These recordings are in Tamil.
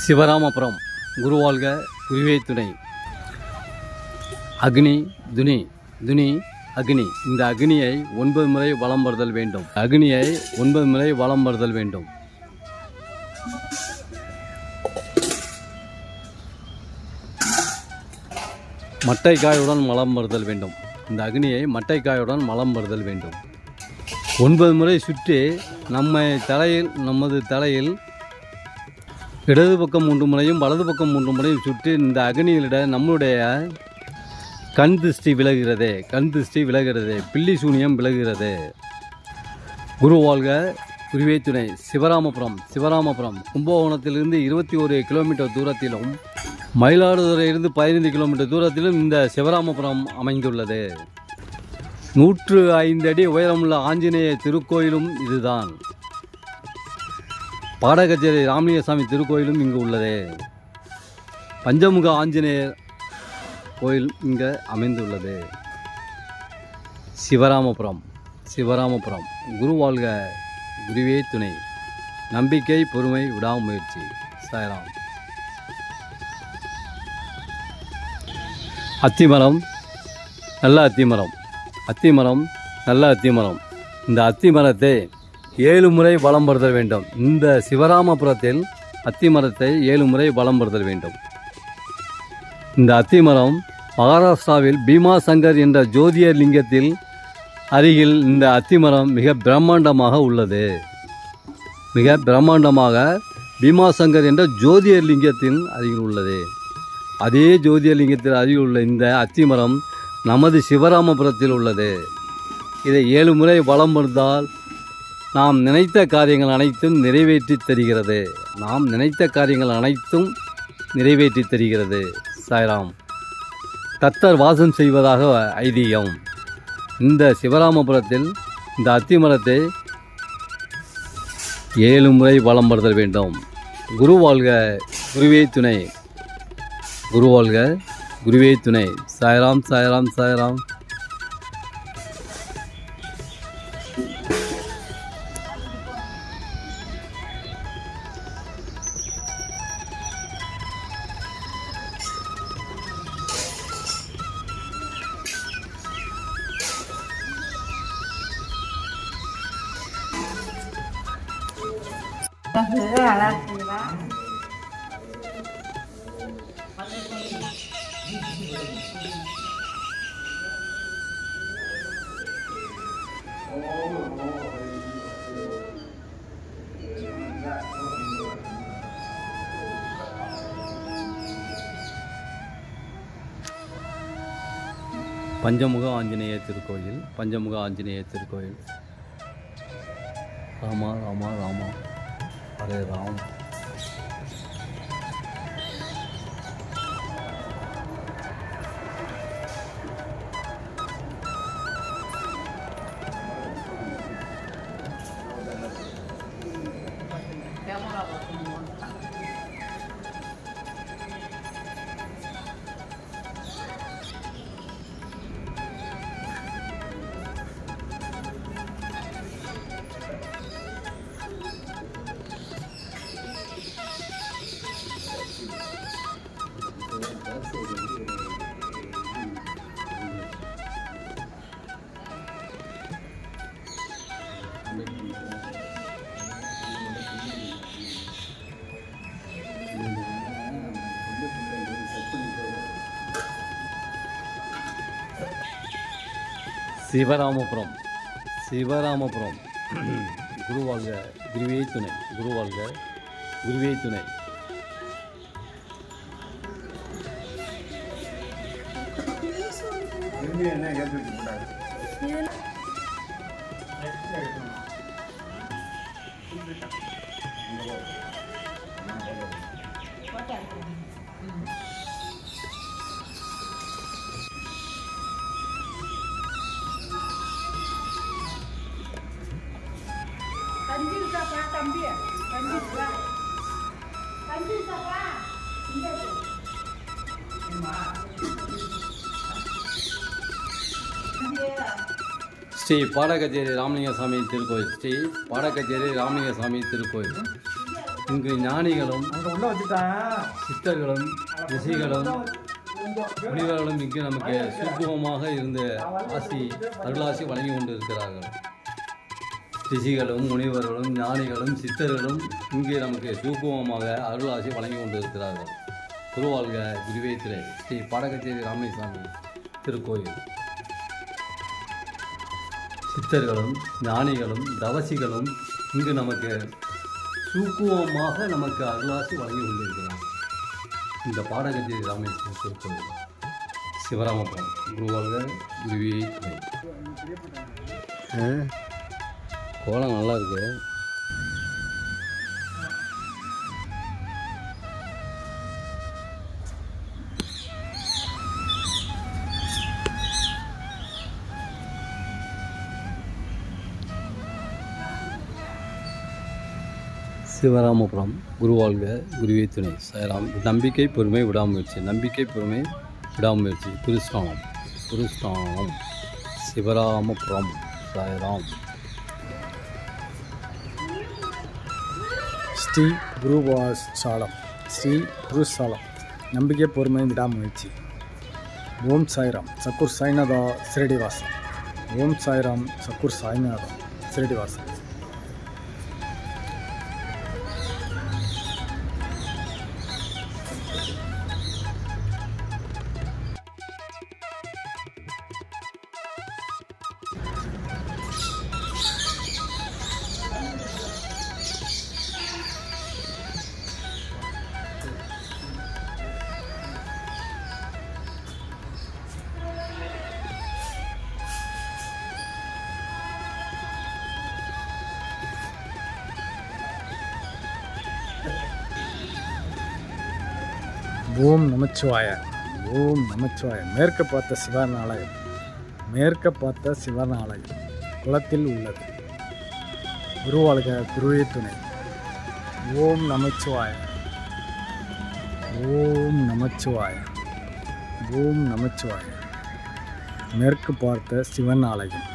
சிவராமபுரம் குருவாழ்க குருவே துணை. அக்னி துனி துனி அக்னி. இந்த அக்னியை 9 முறை வலம் வருதல் வேண்டும். அக்னியை 9 முறை வலம் வருதல் வேண்டும். மட்டைக்காயுடன் மலம் வருதல் வேண்டும். இந்த அக்னியை மட்டைக்காயுடன் மலம் வருதல் வேண்டும். 9 முறை சுற்றி நமது தலையில் இடது பக்கம் 3 முறையும் வலது பக்கம் 3 முறையும் சுற்றி இந்த அக்னியிலிட நம்முடைய கண் திருஷ்டி விலகிறது. பில்லி சூனியம் விலகிறது. குரு வாழ்க குருவே துணை. சிவராமபுரம் கும்பகோணத்திலிருந்து 21 கிலோமீட்டர் தூரத்திலும் மயிலாடுதுறையிலிருந்து 15 கிலோமீட்டர் தூரத்திலும் இந்த சிவராமபுரம் அமைந்துள்ளது. 105 அடி உயரமுள்ள ஆஞ்சநேய திருக்கோயிலும் இதுதான். பாடகச்சேரி ராமலிங்கசாமி திருக்கோயிலும் இங்கு உள்ளது. பஞ்சமுக ஆஞ்சநேயர் கோயில் இங்கே அமைந்துள்ளது. சிவராமபுரம் குரு வாழ்க குருவே துணை. நம்பிக்கை, பொறுமை, விடாமுயற்சி. சாய்ராம். அத்திமரம் நல்ல அத்திமரம். இந்த அத்திமரத்தை 7 முறை வலம் வருதல் வேண்டும். இந்த சிவராமபுரத்தில் அத்திமரத்தை 7 முறை வலம் வருதல் வேண்டும். இந்த அத்திமரம் மகாராஷ்டிராவில் பீமாசங்கர் என்ற ஜோதியர் லிங்கத்தில் அருகில் இந்த அத்திமரம் மிக பிரம்மாண்டமாக உள்ளது. பீமாசங்கர் என்ற ஜோதியர் லிங்கத்தின் அருகில் உள்ளது. அதே ஜோதியர் லிங்கத்தில் அருகில் உள்ள இந்த அத்திமரம் நமது சிவராமபுரத்தில் உள்ளது. இதை 7 முறை வலம் வந்தால் நாம் நினைத்த காரியங்கள் அனைத்தும் நிறைவேற்றி தருகிறது. சாய்ராம். கத்தர் வாசம் செய்வதாக ஐதீகம். இந்த சிவராமபுரத்தில் இந்த அத்திமரத்தை 7 முறை வலம் வருதல் வேண்டும். குரு வாழ்க குருவே துணை. சாய்ராம். பஞ்சமுக ஆஞ்சநேய திருக்கோயில். ராமா ஹரே ராம். சிவராமபுரம் குரு வாழ்க குருவே துணை. ஸ்ரீ பாடகச்சேரி ராமலிங்கசாமி திருக்கோயில். இங்கு ஞானிகளும் சித்தர்களும் ரிஷிகளும் முனிவர்களும் இங்கு நமக்கு சூக்குமமாக இருந்த அருளாசி வழங்கி கொண்டிருக்கிறார்கள். ரிஷிகளும் முனிவர்களும் ஞானிகளும் சித்தர்களும் இங்கே நமக்கு சூக்குமமாக அருளாசி வழங்கி கொண்டிருக்கிறார்கள். குருவாழ்க குருவே திரை ஸ்ரீ பாடகச்சேரி ராமேஸ்வாமி திருக்கோயில். சித்தர்களும் ஞானிகளும் தவசிகளும் இங்கு நமக்கு சூக்குமமாக நமக்கு அருளாசி வழங்கி கொண்டிருக்கிறார். இந்த பாடகச்சேரி ராமேஸ்வரம் திருக்கோயில் சிவராமபுரம். குருவாழ்க குருவே திரை. கோலம் நல்லா இருக்கு. சிவராமபுரம். குருவாழ்க குருவே துணை. சாய்ராம். நம்பிக்கை பொறுமை விடாமுயற்சி. நம்பிக்கை பொறுமை விடாமுயற்சி. குருஸ்தானம். சிவராமபுரம். சாய்ராம். ஸ்ரீ குருவாசாலம். ஸ்ரீ குருசாலம். நம்பிக்கை பொறுமை விடாமுயற்சி. ஓம் சாய்ராம். சக்குர் சாய்நாதா சிரடிவாசம். ஓம் சாய்ராம். சக்குர் சாய்நாதா சிரடிவாசம். ஓம் நமச்சிவாய. ஓம் நமச்சிவாய. மேற்கு பார்த்த சிவன் ஆலயம். மேற்கு பார்த்த சிவன் ஆலயம் குளத்தில் உள்ளது. குருவாழ்க குருவே துணை. ஓம் நமச்சிவாய. ஓம் நமச்சிவாய. ஓம் நமச்சிவாய. மேற்கு பார்த்த சிவன் ஆலயம்.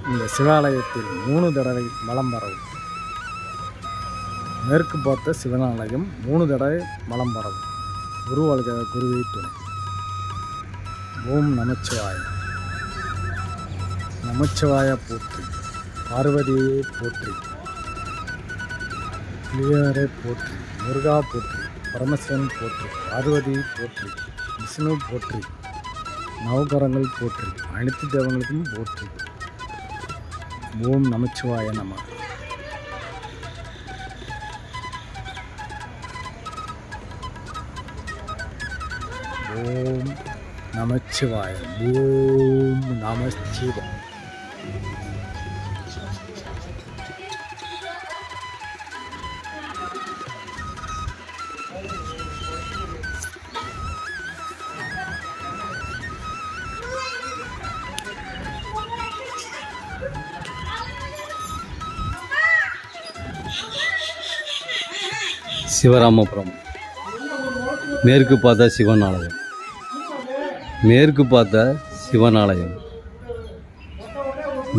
இந்த சிவாலயத்தில் 3 தடவை வலம் வரவும். மேற்கு பார்த்த சிவனாலயம் 3 தடவை மலம் பரவும். குருவாழ்க குருவே துணை. ஓம் நமச்சிவாய. நமச்சிவாய போற்றி. பார்வதியை போற்றி. கிளியரை போற்றி. முருகா போற்றி. பரமசிவன் போற்றி. பார்வதி போற்றி. விஷ்ணு போற்றி. நவகரங்கள் போற்றி. அனைத்து தேவங்களுக்கும் போற்றி. ஓம் நமச்சிவாய நம. ஓம் நமச்சிவாய. ஓம் நமச்சிவாய. சிவராமபுரம். மேற்கு பார்த்த சிவன் ஆலயம். மேற்கு பார்த்த சிவன் ஆலயம்.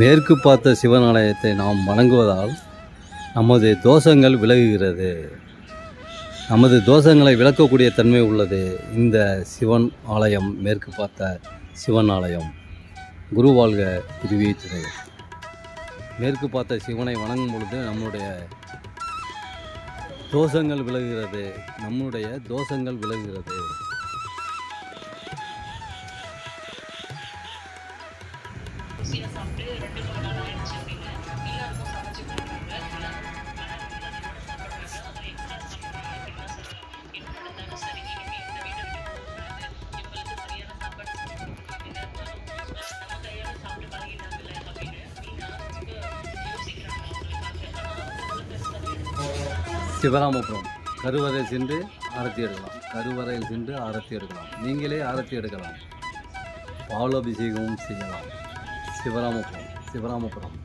மேற்கு பார்த்த சிவன் ஆலயத்தை நாம் வணங்குவதால் நமது தோஷங்கள் விலகுகிறது. நமது தோஷங்களை விளக்கக்கூடிய தன்மை உள்ளது இந்த சிவன் ஆலயம். மேற்கு பார்த்த சிவன் ஆலயம். குருவாழ்க குருவே துணை. மேற்கு பார்த்த சிவனை வணங்கும் பொழுது நம்முடைய தோஷங்கள் விலகுகிறது. நம்முடைய தோஷங்கள் விலகுகிறது. சிவராமபுரம். கருவறையில் சென்று ஆரத்தி எடுக்கலாம். கருவறையில் சென்று ஆரத்தி எடுக்கலாம். நீங்களே ஆரத்தி எடுக்கலாம். பாலாபிஷேகமும் செய்யலாம். சிவராமபுரம். சிவராமபுரம்.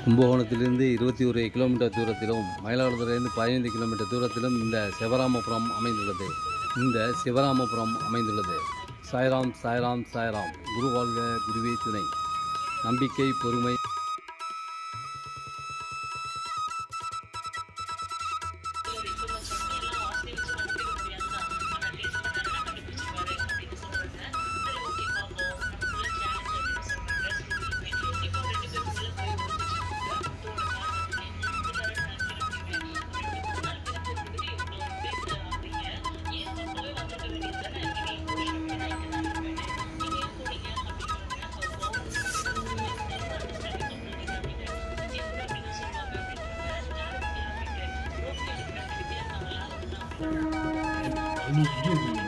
கும்பகோணத்திலிருந்து 21 கிலோமீட்டர் தூரத்திலும் மயிலாடுதுறையிலிருந்து 15 கிலோமீட்டர் தூரத்திலும் இந்த சிவராமபுரம் அமைந்துள்ளது. இந்த சிவராமபுரம் அமைந்துள்ளது. சாய்ராம் சாய்ராம் சாய்ராம். குரு வாழ்க, குருவே துணை. நம்பிக்கை, பொறுமை. Ini